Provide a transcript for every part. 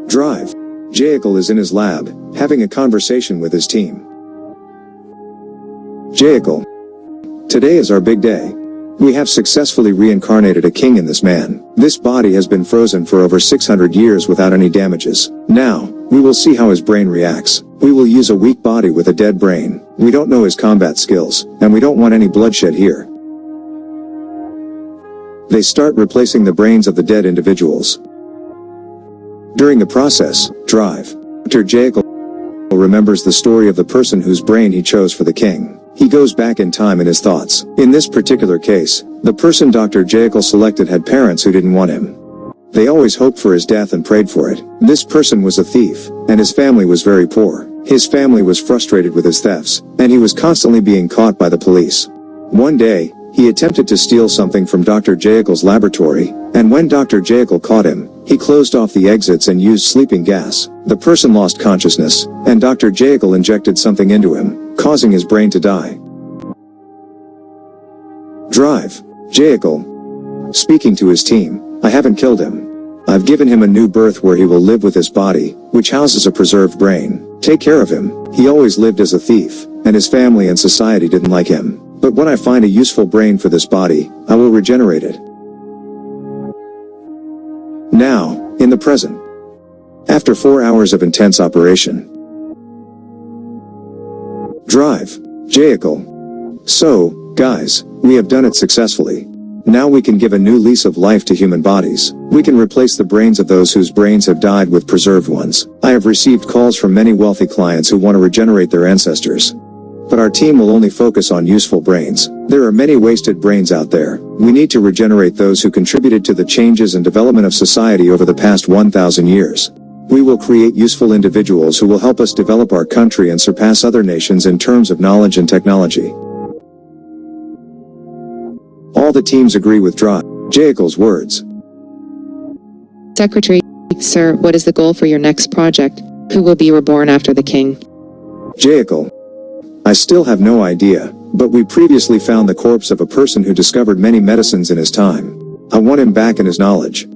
Drive. Jaekal is in his lab, having a conversation with his team. Jaekal. Today is our big day. We have successfully reincarnated a king in this man. This body has been frozen for over 600 years without any damages. Now, we will see how his brain reacts. We will use a weak body with a dead brain. We don't know his combat skills, and we don't want any bloodshed here. They start replacing the brains of the dead individuals. During the process, Drive. Dr. Jaekal remembers the story of the person whose brain he chose for the king. He goes back in time in his thoughts. In this particular case, the person Dr. Jaekal selected had parents who didn't want him. They always hoped for his death and prayed for it. This person was a thief, and his family was very poor. His family was frustrated with his thefts, and he was constantly being caught by the police. One day, he attempted to steal something from Dr. Jaekal's laboratory, and when Dr. Jaekal caught him, he closed off the exits and used sleeping gas. The person lost consciousness, and Dr. Jaekal injected something into him, causing his brain to die. Drive. Jaekal. Speaking to his team, I haven't killed him. I've given him a new birth where he will live with his body, which houses a preserved brain. Take care of him. He always lived as a thief, and his family and society didn't like him. But when I find a useful brain for this body, I will regenerate it. Now, in the present. After 4 hours of intense operation. Drive. Jaekal. So, guys, we have done it successfully. Now we can give a new lease of life to human bodies. We can replace the brains of those whose brains have died with preserved ones. I have received calls from many wealthy clients who want to regenerate their ancestors. But our team will only focus on useful brains. There are many wasted brains out there. We need to regenerate those who contributed to the changes and development of society over the past 1,000 years. We will create useful individuals who will help us develop our country and surpass other nations in terms of knowledge and technology. All the teams agree with Jaekal's words. Secretary, sir, what is the goal for your next project? Who will be reborn after the king? Jaekal. I still have no idea, but we previously found the corpse of a person who discovered many medicines in his time. I want him back in his knowledge.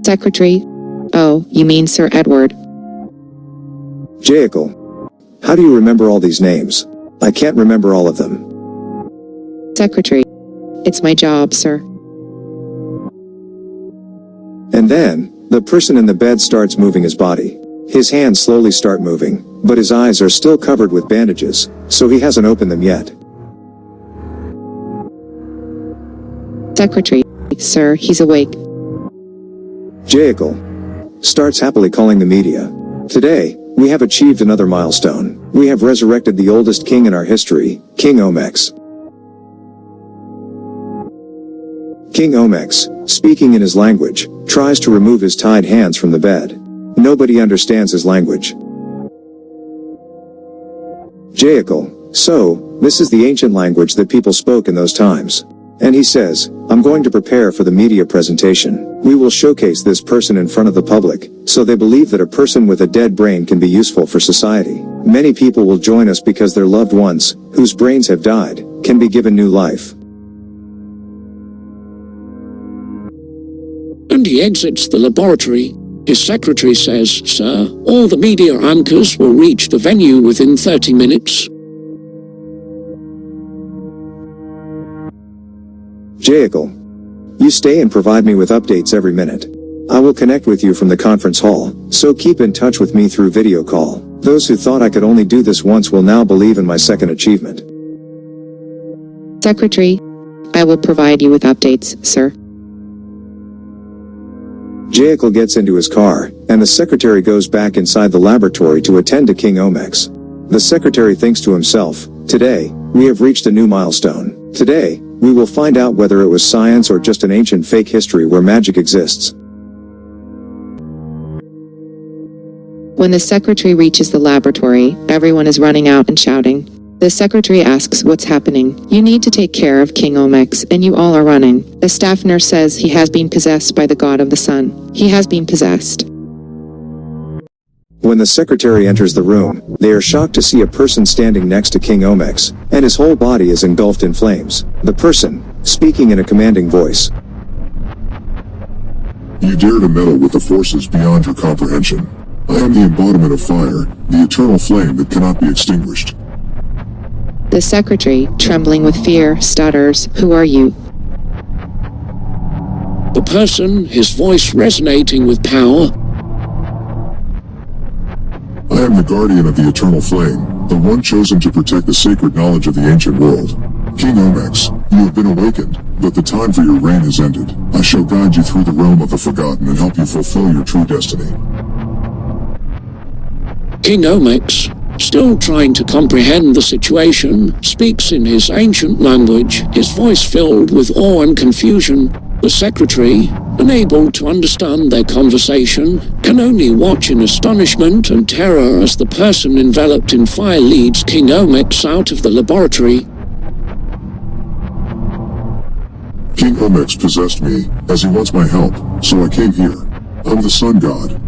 Secretary? Oh, you mean Sir Edward. Jaekal. How do you remember all these names? I can't remember all of them. Secretary. It's my job, sir. And then, the person in the bed starts moving his body. His hands slowly start moving, but his eyes are still covered with bandages, so he hasn't opened them yet. Secretary, sir, he's awake. Jaekal starts happily calling the media. Today, we have achieved another milestone. We have resurrected the oldest king in our history, King Omex. King Omex, speaking in his language, tries to remove his tied hands from the bed. Nobody understands his language. Jaekal. So, this is the ancient language that people spoke in those times. And he says, I'm going to prepare for the media presentation. We will showcase this person in front of the public, so they believe that a person with a dead brain can be useful for society. Many people will join us because their loved ones, whose brains have died, can be given new life. And he exits the laboratory. His secretary says, Sir, all the media anchors will reach the venue within 30 minutes. Jaekal. You stay and provide me with updates every minute. I will connect with you from the conference hall, so keep in touch with me through video call. Those who thought I could only do this once will now believe in my second achievement. Secretary, I will provide you with updates, sir. Jaekal gets into his car, and the secretary goes back inside the laboratory to attend to King Omex. The secretary thinks to himself, today, we have reached a new milestone. Today, we will find out whether it was science or just an ancient fake history where magic exists. When the secretary reaches the laboratory, everyone is running out and shouting. The secretary asks what's happening. You need to take care of King Omex, and you all are running. The staff nurse says he has been possessed by the god of the sun. He has been possessed. When the secretary enters the room, they are shocked to see a person standing next to King Omex, and his whole body is engulfed in flames. The person, speaking in a commanding voice. You dare to meddle with the forces beyond your comprehension. I am the embodiment of fire, the eternal flame that cannot be extinguished. The secretary, trembling with fear, stutters, "Who are you?" The person, his voice resonating with power. I am the guardian of the eternal flame, the one chosen to protect the sacred knowledge of the ancient world. King Omex, you have been awakened, but the time for your reign has ended. I shall guide you through the realm of the forgotten and help you fulfill your true destiny. King Omex, still trying to comprehend the situation, speaks in his ancient language, his voice filled with awe and confusion. The secretary, unable to understand their conversation, can only watch in astonishment and terror as the person enveloped in fire leads King Omex out of the laboratory. King Omex possessed me, as he wants my help, so I came here. I'm the sun god.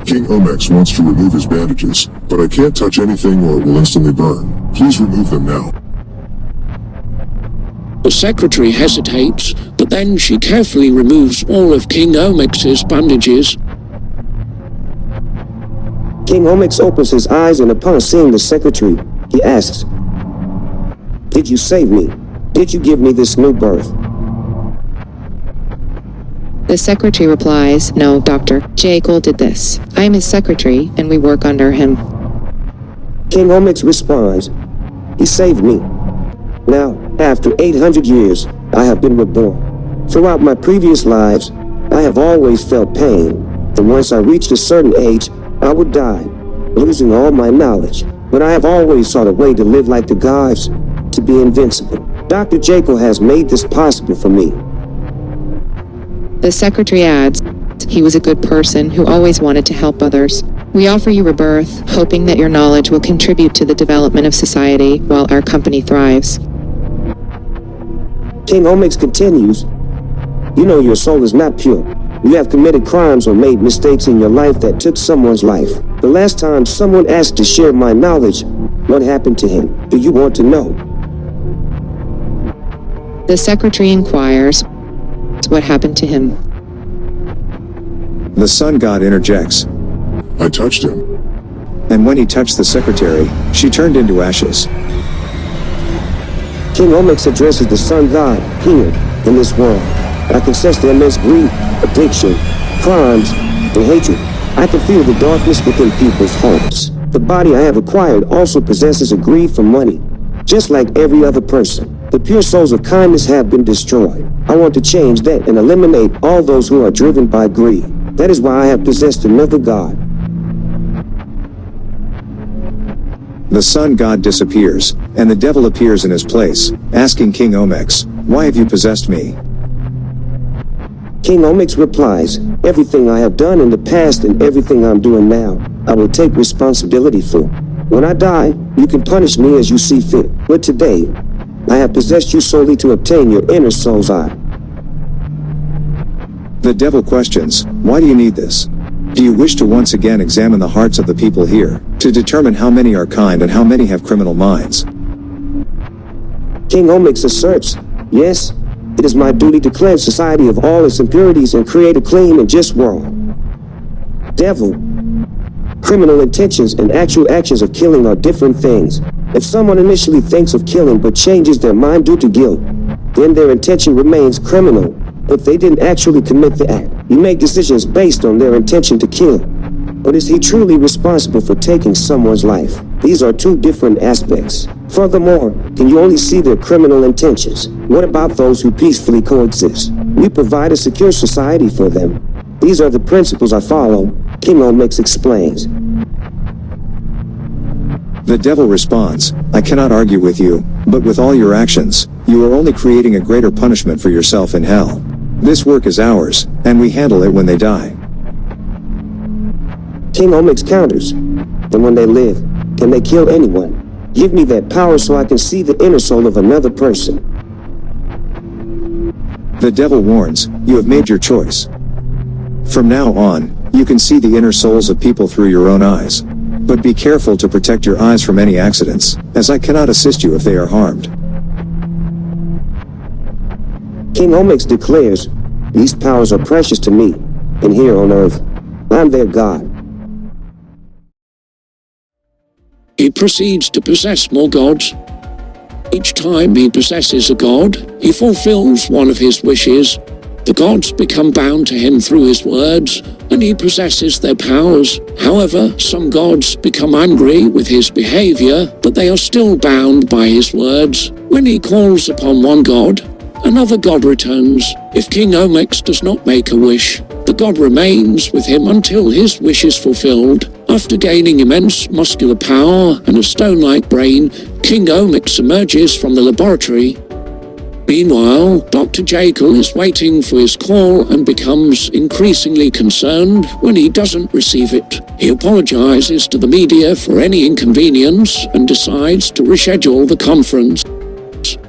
King Omex wants to remove his bandages, but I can't touch anything or it will instantly burn. Please remove them now. The secretary hesitates, but then she carefully removes all of King Omex's bandages. King Omex opens his eyes, and upon seeing the secretary, he asks, "Did you save me? Did you give me this new birth?" The secretary replies, "No, Dr. Jekyll did this. I am his secretary, and we work under him." King Omex responds, "He saved me. Now, after 800 years, I have been reborn. Throughout my previous lives, I have always felt pain, and once I reached a certain age, I would die, losing all my knowledge. But I have always sought a way to live like the gods, to be invincible. Dr. Jekyll has made this possible for me." The secretary adds, "He was a good person who always wanted to help others. We offer you rebirth, hoping that your knowledge will contribute to the development of society while our company thrives." King Omex continues, "You know your soul is not pure. You have committed crimes or made mistakes in your life that took someone's life. The last time someone asked to share my knowledge, what happened to him? Do you want to know?" The secretary inquires, "What happened to him?" The sun god interjects, I touched him. and when he touched the secretary, she turned into ashes. King Omex addresses the sun god here in this world. "I can sense the immense greed, addiction, crimes, and hatred. I can feel the darkness within people's hearts. The body I have acquired also possesses a greed for money, just like every other person. The pure souls of kindness have been destroyed. I want to change that and eliminate all those who are driven by greed. That is why I have possessed another god." The sun god disappears, and the devil appears in his place, asking King Omex, "Why have you possessed me?" King Omex replies, "Everything I have done in the past and everything I'm doing now, I will take responsibility for. When I die, you can punish me as you see fit. But today, I have possessed you solely to obtain your inner soul's eye." The devil questions, "Why do you need this? Do you wish to once again examine the hearts of the people here, to determine how many are kind and how many have criminal minds?" King Omex asserts, "Yes, it is my duty to cleanse society of all its impurities and create a clean and just world." Devil, criminal intentions and actual actions of killing are different things. If someone initially thinks of killing but changes their mind due to guilt, then their intention remains criminal. If they didn't actually commit the act, you make decisions based on their intention to kill. But is he truly responsible for taking someone's life? These are two different aspects. Furthermore, can you only see their criminal intentions? What about those who peacefully coexist? We provide a secure society for them. These are the principles I follow, King Omex explains. The devil responds, "I cannot argue with you, but with all your actions, you are only creating a greater punishment for yourself in hell. This work is ours, and we handle it when they die." King Omex counters, "And when they live, can they kill anyone? Give me that power so I can see the inner soul of another person." The devil warns, "You have made your choice. From now on, you can see the inner souls of people through your own eyes." But be careful to protect your eyes from any accidents, as I cannot assist you if they are harmed. King Omex declares, these powers are precious to me, and here on earth, I'm their god. He proceeds to possess more gods. Each time he possesses a god, he fulfills one of his wishes. The gods become bound to him through his words, and he possesses their powers. However, some gods become angry with his behavior, but they are still bound by his words. When he calls upon one god, another god returns. If King Omex does not make a wish, the god remains with him until his wish is fulfilled. After gaining immense muscular power and a stone-like brain, King Omex emerges from the laboratory. Meanwhile, Dr. Jekyll is waiting for his call and becomes increasingly concerned when he doesn't receive it. He apologizes to the media for any inconvenience and decides to reschedule the conference.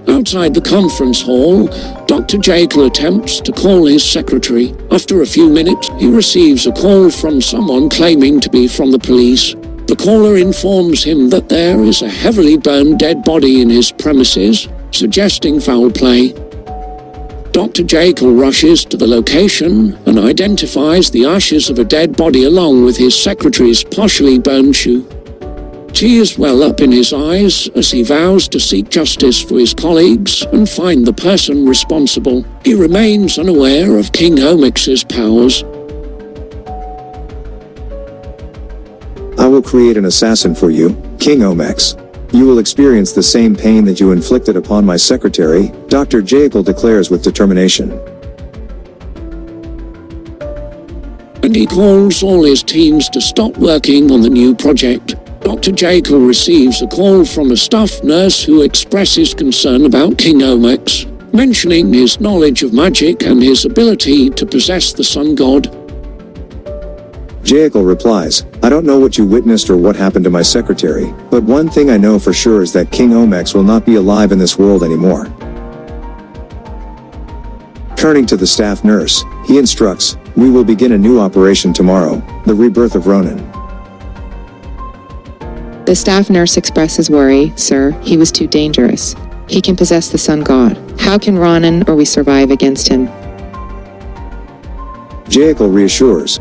Outside the conference hall, Dr. Jekyll attempts to call his secretary. After a few minutes, he receives a call from someone claiming to be from the police. The caller informs him that there is a heavily burned dead body in his premises, suggesting foul play. Dr. Jekyll rushes to the location and identifies the ashes of a dead body along with his secretary's partially burned shoe. Tears well up in his eyes as he vows to seek justice for his colleagues and find the person responsible. He remains unaware of King Omex's powers. I will create an assassin for you, King Omex. You will experience the same pain that you inflicted upon my secretary, Dr. Jekyll declares with determination. And he calls all his teams to stop working on the new project. Dr. Jekyll receives a call from a staff nurse who expresses concern about King Omex, mentioning his knowledge of magic and his ability to possess the sun god. Jekyll replies, I don't know what you witnessed or what happened to my secretary, but one thing I know for sure is that King Omex will not be alive in this world anymore. Turning to the staff nurse, he instructs, we will begin a new operation tomorrow, the rebirth of Ronin. The staff nurse expresses worry. Sir, he was too dangerous. He can possess the sun god. How can Ronin or we survive against him? Jekyll reassures.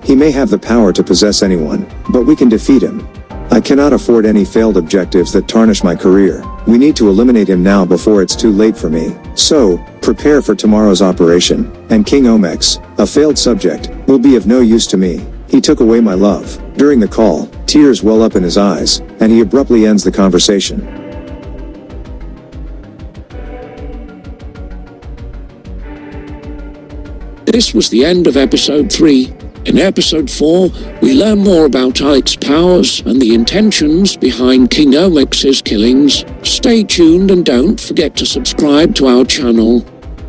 He may have the power to possess anyone, but we can defeat him. I cannot afford any failed objectives that tarnish my career. We need to eliminate him now before it's too late for me. So, prepare for tomorrow's operation, and King Omex, a failed subject, will be of no use to me. He took away my love. During the call, tears well up in his eyes, and he abruptly ends the conversation. This was the end of episode 3. In episode 4, we learn more about Alex's powers and the intentions behind King Omex's killings. Stay tuned and don't forget to subscribe to our channel.